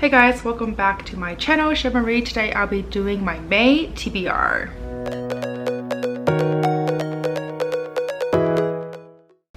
Hey guys, welcome back to my channel, Marie. Today I'll be doing my May TBR.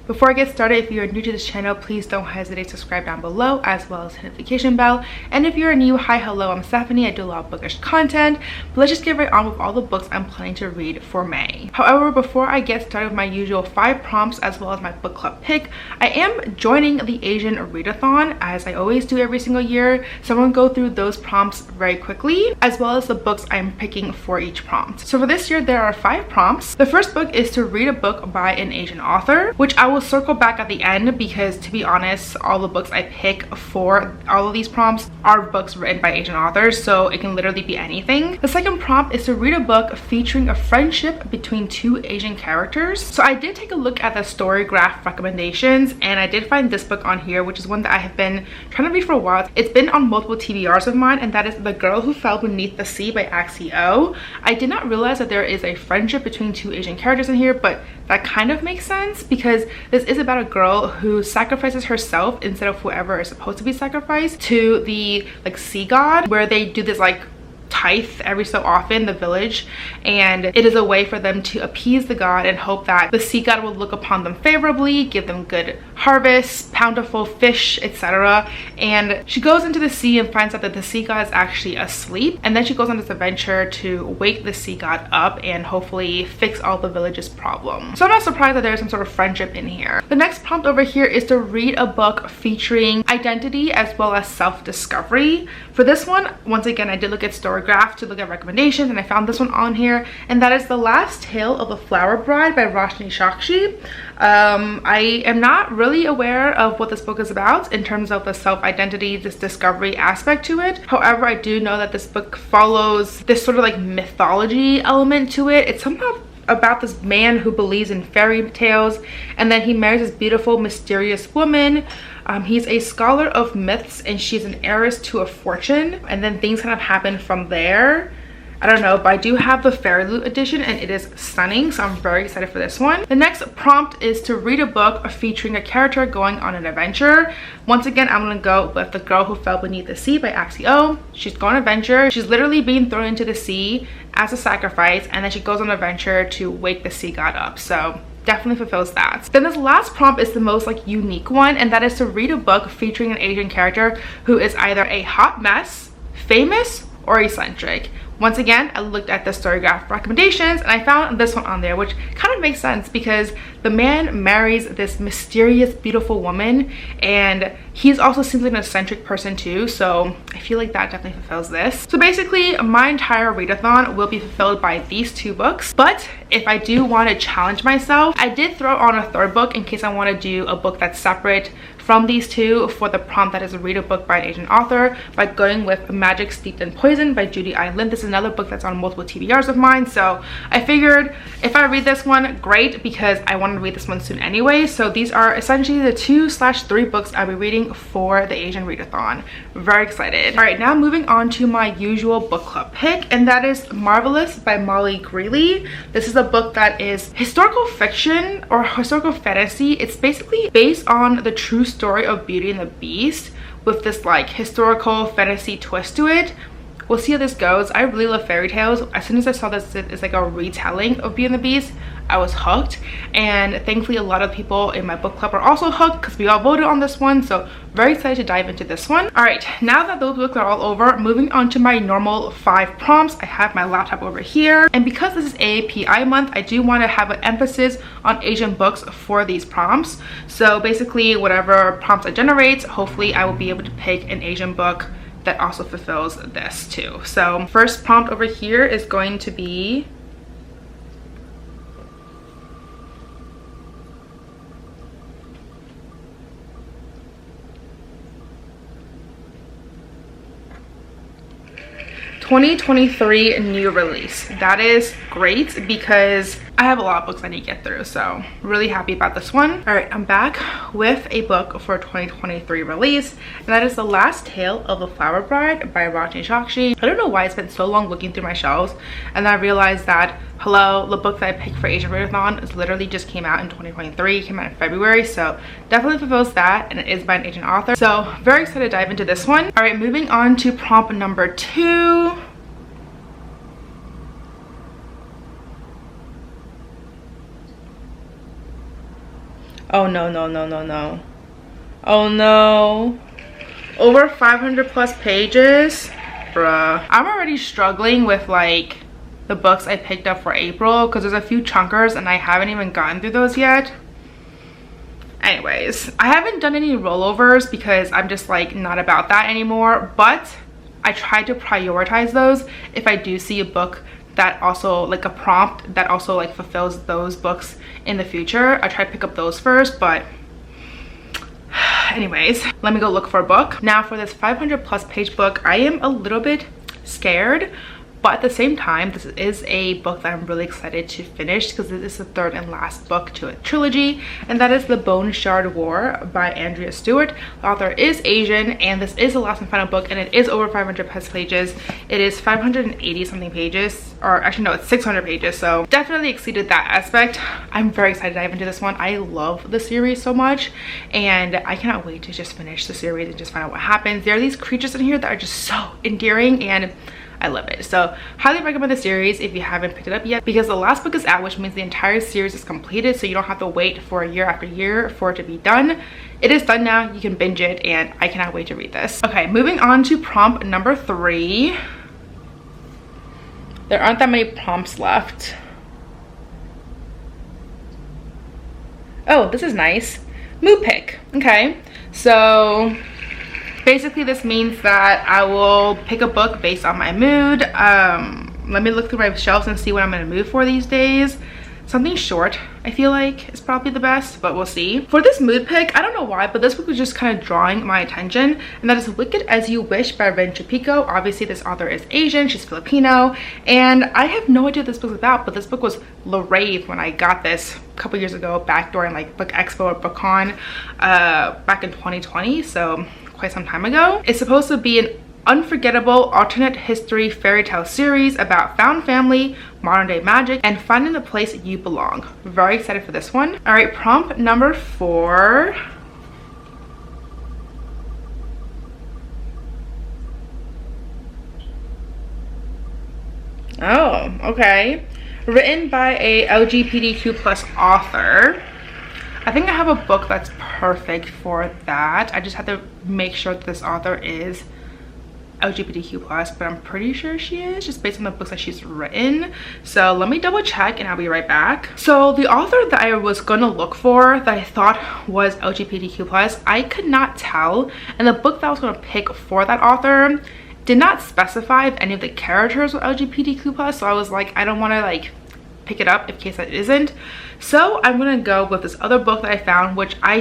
Before I get started, if you're new to this channel, please don't hesitate to subscribe down below as well as hit the notification bell. And if you're new, hi, hello, I'm Stephanie. I do a lot of bookish content, but let's just get right on with all the books I'm planning to read for May. However, before I get started with my usual 5 prompts as well as my book club pick, I am joining the Asian readathon as I always do every single year. So I'm going to go through those prompts very quickly as well as the books I'm picking for each prompt. So for this year, there are 5 prompts. The first book is to read a book by an Asian author, which I will circle back at the end because, to be honest, all the books I pick for all of these prompts are books written by Asian authors, so it can literally be anything. The second prompt is to read a book featuring a friendship between 2 Asian characters. So I did take a look at the story graph recommendations and I did find this book on here, which is one that I have been trying to read for a while. It's been on multiple TBRs of mine, and that is The Girl Who Fell Beneath the Sea by AAPI. I did not realize that there is a friendship between 2 Asian characters in here, but that kind of makes sense because this is about a girl who sacrifices herself instead of whoever is supposed to be sacrificed to the sea god, where they do this tithe every so often, the village, and it is a way for them to appease the god and hope that the sea god will look upon them favorably, give them good harvests, bountiful fish, etc. And she goes into the sea and finds out that the sea god is actually asleep, and then she goes on this adventure to wake the sea god up and hopefully fix all the village's problems. So I'm not surprised that there's some sort of friendship in here. The next prompt over here is to read a book featuring identity as well as self-discovery. For this one, once again, I did look at story graph to look at recommendations, and I found this one on here, and that is The Last Tale of the Flower Bride by Roshni Shakshi. I am not really aware of what this book is about in terms of the self-identity, this discovery aspect to it. However, I do know that this book follows this sort of mythology element to it. It's somehow about this man who believes in fairy tales, and then he marries this beautiful, mysterious woman. He's a scholar of myths and she's an heiress to a fortune, and then things kind of happen from there. I don't know, but I do have the Fairy Loot edition and it is stunning, so I'm very excited for this one. The next prompt is to read a book featuring a character going on an adventure. Once again, I'm gonna go with The Girl Who Fell Beneath the Sea by AAPI. She's going on an adventure. She's literally being thrown into the sea as a sacrifice, and then she goes on an adventure to wake the sea god up. So definitely fulfills that. Then this last prompt is the most unique one, and that is to read a book featuring an Asian character who is either a hot mess, famous, or eccentric. Once again, I looked at the story graph recommendations and I found this one on there, which kind of makes sense because the man marries this mysterious, beautiful woman, and he's also seems like an eccentric person too, so I feel like that definitely fulfills this. So basically, my entire readathon will be fulfilled by these 2 books, but if I do want to challenge myself, I did throw on a 3rd book in case I want to do a book that's separate from these 2 for the prompt that is read a book by an Asian author, by going with Magic Steeped in Poison by Judy Island. This is another book that's on multiple TBRs of mine, so I figured if I read this one, great, because I wanted to read this one soon anyway. So these are essentially the 2/3 books I'll be reading for the Asian readathon. Very excited. All right, now moving on to my usual book club pick, and that is Marvelous by Molly Greeley. This is a book that is historical fiction or historical fantasy. It's basically based on the true story of Beauty and the Beast with this historical fantasy twist to it. We'll see how this goes. I really love fairy tales. As soon as I saw this it's a retelling of Beauty and the Beast, I was hooked, and thankfully a lot of people in my book club are also hooked because we all voted on this one, so very excited to dive into this one. All right, now that those books are all over, moving on to my normal 5 prompts. I have my laptop over here, and because this is AAPI month, I do want to have an emphasis on Asian books for these prompts. So basically, whatever prompts I generate, hopefully I will be able to pick an Asian book that also fulfills this too. So first prompt over here is going to be "2023 new release." That is great because I have a lot of books I need to get through, so really happy about this one. All right, I'm back with a book for 2023 release, and that is The Last Tale of the Flower Bride by Roshni Shakshi. I don't know why I spent so long looking through my shelves, and then I realized that Hello, the book that I picked for Asian readathon is literally just came out in 2023. It came out in February, so definitely fulfills that, and it is by an Asian author. So very excited to dive into this one. All right, moving on to prompt number 2. Oh no, no, no, no, no. Oh no. Over 500 plus pages? Bruh. I'm already struggling with like the books I picked up for April because there's a few chunkers and I haven't even gotten through those yet. Anyways, I haven't done any rollovers because I'm just like not about that anymore, but I try to prioritize those if I do see a book that also like a prompt that also like fulfills those books in the future. I try to pick up those first, but anyways, let me go look for a book. Now for this 500 plus page book, I am a little bit scared, but at the same time, this is a book that I'm really excited to finish because this is the third and last book to a trilogy, and that is The Bone Shard War by Andrea Stewart. The author is Asian, and this is the last and final book, and it is over 500 plus pages. It is 580 something pages, or actually no, it's 600 pages, so definitely exceeded that aspect. I'm very excited to dive into this one. I love the series so much, and I cannot wait to just finish the series and just find out what happens. There are these creatures in here that are just so endearing, and I love it. So highly recommend the series if you haven't picked it up yet, because the last book is out, which means the entire series is completed, so you don't have to wait for year after year for it to be done. It is done now. You can binge it, and I cannot wait to read this. Okay, moving on to prompt number 3. There aren't that many prompts left. Oh, this is nice. Mood pick. Okay, so basically this means that I will pick a book based on my mood. Let me look through my shelves and see what I'm in a mood for these days. Something short, I feel like, is probably the best, but we'll see. For this mood pick, I don't know why, but this book was just kind of drawing my attention, and that is Wicked As You Wish by Ren Chupico. Obviously, this author is Asian, she's Filipino, and I have no idea what this book's about, but this book was the rave when I got this a couple years ago, back during like Book Expo or BookCon back in 2020, so quite some time ago. It's supposed to be an unforgettable alternate history fairy tale series about found family, modern day magic, and finding the place you belong. Very excited for this one. All right, prompt number 4. Oh, okay. Written by a LGBTQ plus author. I think I have a book that's perfect for that. I just have to make sure that this author is LGBTQ plus, but I'm pretty sure she is, just based on the books that she's written. So let me double check and I'll be right back. So the author that I was gonna look for that I thought was LGBTQ plus, I could not tell, and the book that I was gonna pick for that author did not specify if any of the characters were LGBTQ plus, so I was like, I don't want to like pick it up in case that isn't. So I'm gonna go with this other book that I found, which I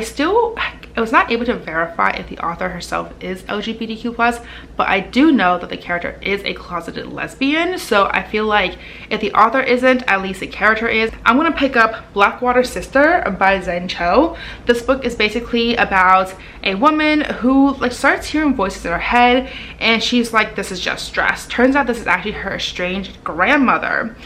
was not able to verify if the author herself is LGBTQ plus, but I do know that the character is a closeted lesbian, so I feel like if the author isn't, at least the character is. I'm gonna pick up Blackwater Sister by Zen Cho. This book is basically about a woman who like starts hearing voices in her head, and she's like, this is just stress. Turns out this is actually her estranged grandmother,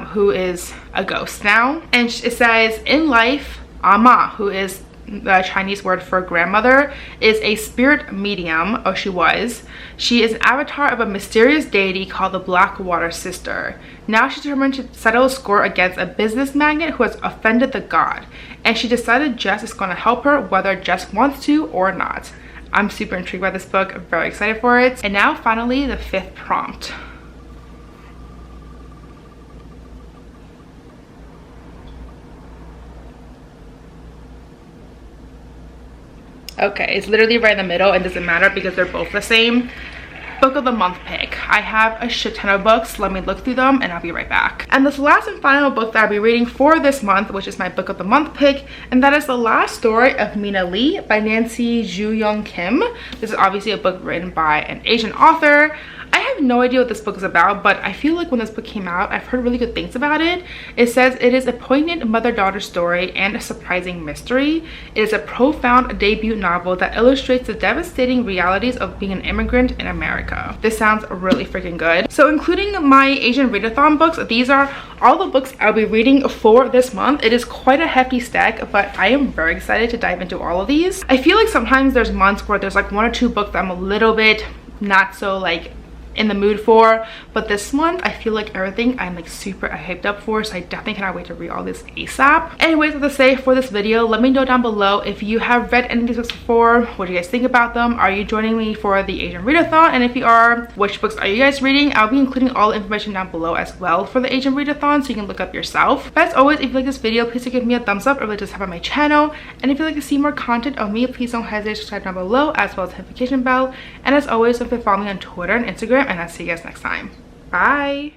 who is a ghost now. And it says, in life, Ama, who is the Chinese word for grandmother, is a spirit medium, or she was. She is an avatar of a mysterious deity called the Blackwater Sister. Now she's determined to settle a score against a business magnate who has offended the god, and she decided Jess is going to help her whether Jess wants to or not. I'm super intrigued by this book. I'm very excited for it. And now finally, the 5th prompt. Okay, it's literally right in the middle. It doesn't matter because they're both the same. Book of the month pick. I have a shit ton of books. Let me look through them and I'll be right back. And this last and final book that I'll be reading for this month, which is my book of the month pick, and that is The Last Story of Mina Lee by Nancy Ju Young Kim. This is obviously a book written by an Asian author. I have have no idea what this book is about, but I feel like when this book came out, I've heard really good things about it. It says it is a poignant mother-daughter story and a surprising mystery. It is a profound debut novel that illustrates the devastating realities of being an immigrant in America. This sounds really freaking good. So including my Asian readathon books, these are all the books I'll be reading for this month. It is quite a hefty stack, but I am very excited to dive into all of these. I feel like sometimes there's months where there's like 1 or 2 books that I'm a little bit not so like in the mood for, but this month I feel like everything I'm like super hyped up for, so I definitely cannot wait to read all this ASAP. Anyways, what to say for this video, let me know down below if you have read any of these books before. What do you guys think about them? Are you joining me for the Asian readathon? And if you are, which books are you guys reading? I'll be including all the information down below as well for the Asian readathon, so you can look up yourself. But as always, if you like this video, please do give me a thumbs up or really just have on my channel. And if you'd like to see more content of me, please don't hesitate to subscribe down below, as well as the notification bell. And as always, don't forget to follow me on Twitter and Instagram, and I'll see you guys next time. Bye.